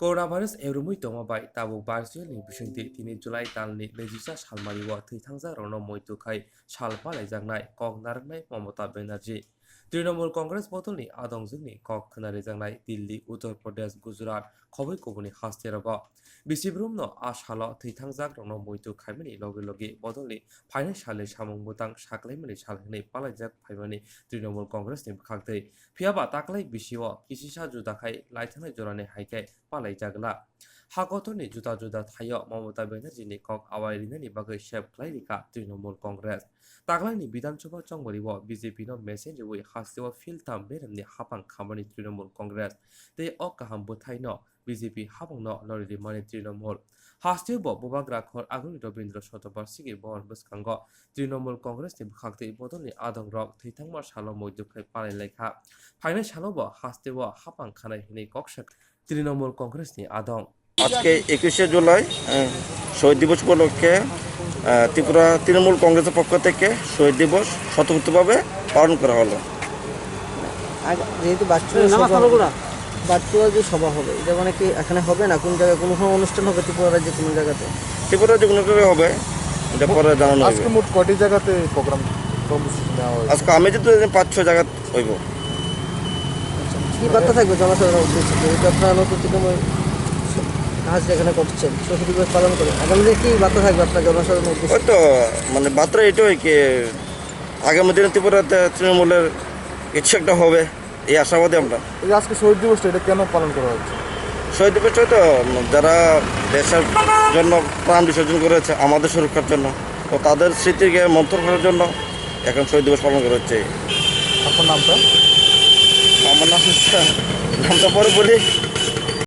Coronavirus erumui tongmabai tabuk virtual ni bisingti tini July talni lejisa salmariwa thwithangja rono moitukhai salpalai jangnai kok naraknai Mamata Banerjee Trinamool Congress botolni adongjungni kok khwnari jangnai Delhi Uttar Pradesh Gujarat khoboi kubuni hasterago bisibrumno ashalo thwithangjak rono moitu khaimani loge loge botolni phainai sale samung butang saklaimani salhini palaijak phaimani Trinamool Congress ni bkhagtei phiaba taklai bisio kisisa judakhai laithanai jorani haikai palaijagla hakotoni juda juda thayo Mamata Banerjee ni kok awairinani bagai shep khlairika Trinamool Congress taglani Bidhan Sabha chongboribo BJP no message rewi hastewa filtam beremni hapang khamani Trinamool Congress tei ok kaham buthai no BJP habangno loridi mani Trinamool hastebo bobagra khor aguni Robindra Shatobarsigi bon bwskango Trinamool Congress ni bkhagtei bodolni adongrok thwithangma salo moidukhai palai lekha phainai salobo hastebo hapang khanai hinai koksak Trinamool Congress ni adong আজকে 21শে জুলাই শহীদ দিবস উপলক্ষে ত্রিপুরা তৃণমূল কংগ্রেসের পক্ষ থেকে শহীদ দিবস স্বতঃস্ফূর্তভাবে পালন করা হলো। যেহেতু ভার্চুয়াল যে সভা হবে এটা মানে কি এখানে হবে না, কোন জায়গায় কোনো অনুষ্ঠান হবে ত্রিপুরা রাজ্যে কোনো জায়গাতে? ত্রিপুরা রাজ্যে কোনো জায়গায় হবে, এটা পরে জানানো হবে। আজকে মোট কটি জায়গাতে প্রোগ্রাম কর্মসূচি নেওয়া হয়েছে? আজকে আমি যেহেতু ৫-৬ জায়গা হইব। কি বার্তা থাকবে জনসাধারণের উদ্দেশ্যে, যেহেতু আপনারা নতুন তৃণমূল কাজ যেখানে করছেন শহীদ দিবস পালন করে আগামী দিনে কি বার্তা থাকবে আপনার জনসাধারণের উদ্দেশ্যে? হয়তো মানে বার্তা এটাই কি আগামী দিনে ত্রিপুরাতে তৃণমূলের কিছু একটা হবে এই আশাবাদী আমরা। এই যে আজকে শহীদ দিবসটা এটা কেন পালন করা হচ্ছে? শহীদ দিবস হয়তো যারা দেশের জন্য প্রাণ বিসর্জন করেছে আমাদের সুরক্ষার জন্য, তো তাদের স্মৃতিকে মন্থর করার জন্য এখন শহীদ দিবস পালন করা হচ্ছে। আপনার নামটা? আমার নামটা পরে বলি।